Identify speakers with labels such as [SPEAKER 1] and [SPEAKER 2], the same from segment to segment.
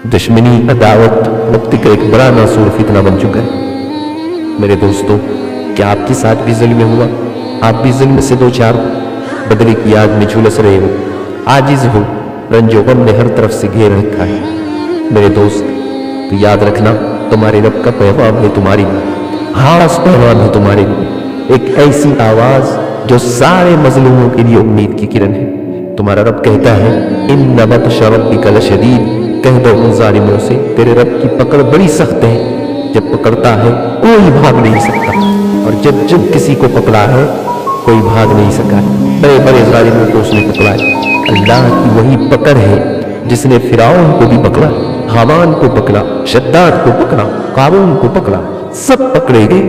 [SPEAKER 1] दुश्मनी, अदावत वक्त का एक बड़ा नासूर फितना बन चुका है। मेरे दोस्तों, क्या आपके साथ भी जुल्म हुआ? आप भी जुल्म से दो चार बदले की आग में झुलस रहे हो, आजिज हो, रंजो गम ने हर तरफ से घेर रखा है। मेरे दोस्त, तो याद रखना, तुम्हारे रब का पैगाम है तुम्हारी, खास पैगाम है तुम्हारे लिए, एक ऐसी आवाज जो सारे मजलूमों के लिए उम्मीद की किरण है। तुम्हारा रब कहता है, इन्न बत्श रब्बिका लशदीद, कह दो उन जालिमों से, तेरे रब की पकड़ बड़ी सख्त है, जब पकड़ता है कोई भाग नहीं सकता, और जब किसी को पकड़ा है कोई भाग नहीं सका। बड़े बड़े जालिमों को उसने पकड़ा है। अल्लाह की वही पकड़ है जिसने फिरौन को भी पकड़ा, हामान को पकड़ा, शद्दाद को पकड़ा, कारून को पकड़ा, सब पकड़े गए,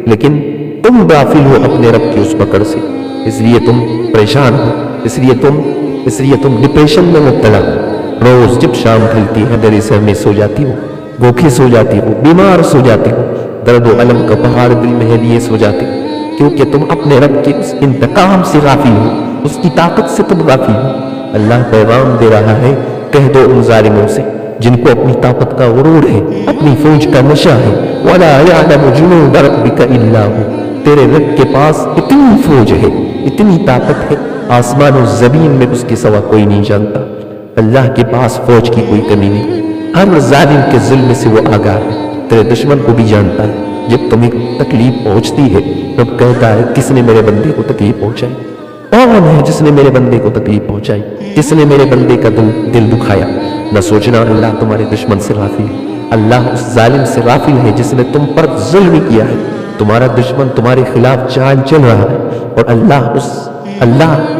[SPEAKER 1] लेकिन तुम गाफिल हो अपने रब की उस पकड़ से, इसलिए तुम परेशान हो, इसलिए तुम डिप्रेशन में मुब्तला हो। रोज जब शाम ढलती है दर सर में सो जाती हो, भूखे सो जाती हो, बीमार सो जाती हो, दर्द व अलम का पहाड़ दिल में लिए सो जाते हो, क्योंकि तुम अपने रब के उस इंतकाम से गाफिल हो, उसकी ताकत से तुम गाफिल हो। अल्लाह पैगाम दे रहा है, कह दो उन जालिमों से जिनको अपनी ताकत का गुरूर है, अपनी फौज का नशा है, वला यअलमु जुनूद रब्बिका इल्ला हु, तेरे रब के पास इतनी फौज है, इतनी ताकत है, आसमान और जमीन में उसके सिवा कोई नहीं जानता। अल्लाह के पास फौज की कोई कमी नहीं, हर जालिम के जुल्म से वो आगाह है, तेरे दुश्मन को भी जानता है। जब तुम्हें तकलीफ पहुंचती है तब कहता है, किसने मेरे बंदे को तकलीफ पहुंचाई? कौन है जिसने मेरे बंदे को तकलीफ पहुंचाई? किसने मेरे बंदे का दिल दुखाया? न सोचना अल्लाह तुम्हारे दुश्मन से गाफिल है, अल्लाह उस जालिम से गाफिल है जिसने तुम पर जुल्म किया है। तुम्हारा दुश्मन तुम्हारे खिलाफ चाल चल रहा है और अल्लाह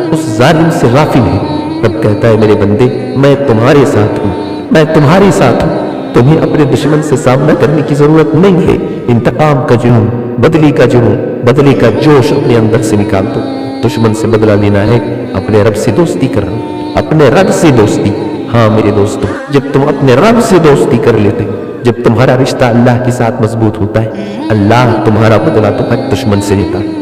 [SPEAKER 1] उस जालिम से गाफिल है। तब कहता है, मेरे बंदे, मैं तुम्हारे साथ हूँ, मैं तुम्हारे साथ हूँ, तुम्हें अपने दुश्मन से सामना करने की जरूरत नहीं है। इंतकाम का जुनून, बदले का जोश अपने अंदर से निकाल दो। दुश्मन से बदला लेना है, अपने रब से दोस्ती करना, अपने रब से दोस्ती। हाँ मेरे दोस्तों, जब तुम अपने रब से दोस्ती कर लेते हो, जब तुम्हारा रिश्ता अल्लाह के साथ मजबूत होता है, अल्लाह तुम्हारा बदला तुम्हारे दुश्मन से लेता है,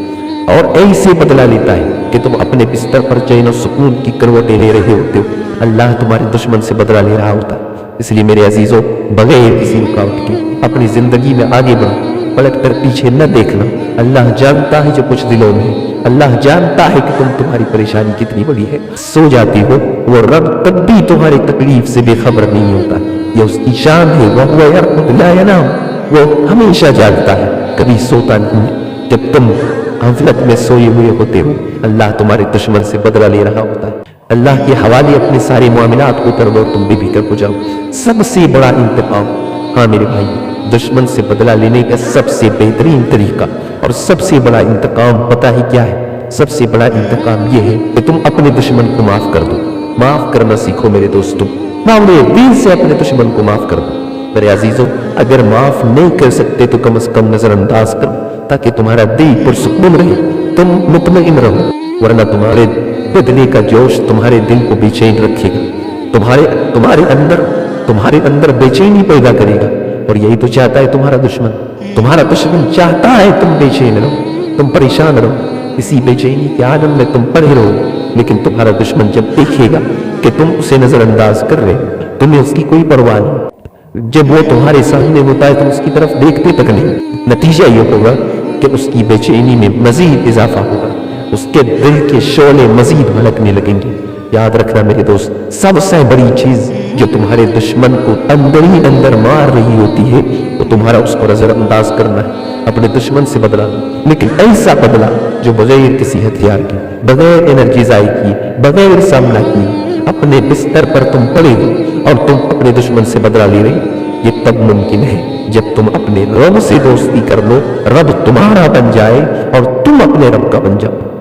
[SPEAKER 1] और ऐसे बदला लेता है कि तुम अपने बिस्तर पर चैन और सुकून की करवटें ले रहे होते हो, अल्लाह तुम्हारे दुश्मन से बदला ले रहा होता है। इसलिए मेरे अजीजों, बगैर किसी रुकावट के अपनी जिंदगी में आगे बढ़ो, पलट कर पीछे न देखना। अल्लाह जानता है जो कुछ दिलों में है, अल्लाह जानता है कि तुम्हारी परेशानी कितनी बड़ी है। सो जाती हो, वो रब तब भी तुम्हारी तकलीफ से बेखबर नहीं होता, ये उसकी शान है। वह यरक़ुदु ला यनाम, वो हमेशा जागता है, कभी सोता नहीं। जब तुम गफलत में सोए हुए होते हो, अल्लाह तुम्हारे दुश्मन से बदला ले रहा होता है। अल्लाह के हवाले अपने सारे मामलात को कर दो, तुम बेफिक्र हो जाओ। सबसे बड़ा इंतकाम, हाँ मेरे भाई, दुश्मन से बदला लेने का सबसे बेहतरीन तरीका और सबसे बड़ा इंतकाम पता ही क्या है? सबसे बड़ा इंतकाम यह है कि तुम अपने दुश्मन को माफ कर दो। माफ करना सीखो मेरे दोस्तों, मामले दिल से अपने दुश्मन को माफ कर दो। मेरे अजीजों, अगर माफ नहीं कर सकते तो कम से कम नजरअंदाज करो, ताकि तुम्हारा दिल पुरसुकून रहे, तुम मुतमईन रहो, वरना तुम्हारे बदले का जोश तुम्हारे दिल को बेचैन रखेगा, तुम्हारे अंदर बेचैनी पैदा करेगा। और यही तो चाहता है तुम्हारा दुश्मन चाहता है तुम बेचैन रहो, तुम परेशान रहो, इसी बेचैनी के आलम में तुम पड़े रहो। लेकिन तुम्हारा दुश्मन जब देखेगा कि तुम उसे नजरअंदाज कर रहे हो, तुम्हें उसकी कोई परवाह नहीं, जब वो तुम्हारे सामने होता है तुम उसकी तरफ देखते तक नहीं, नतीजा ये होगा कि उसकी बेचैनी में मजीद इजाफा होगा, उसके दिल के शोले मजीद भड़कने लगेंगे। याद रखना मेरे दोस्त, सबसे बड़ी चीज जो तुम्हारे दुश्मन को अंदर ही अंदर मार रही होती है, वो तुम्हारा उसको नजरअंदाज करना है, अपने दुश्मन से बदला, लेकिन ऐसा बदला जो बगैर किसी हथियार के, बगैर एनर्जी जाए किए, बगैर सामना किए, अपने बिस्तर पर तुम पड़े हो और तुम अपने दुश्मन से बदला ले रहे। ये तब मुमकिन है जब तुम अपने रब से दोस्ती कर लो, रब तुम्हारा बन जाए और तुम अपने रब का बन जाओ।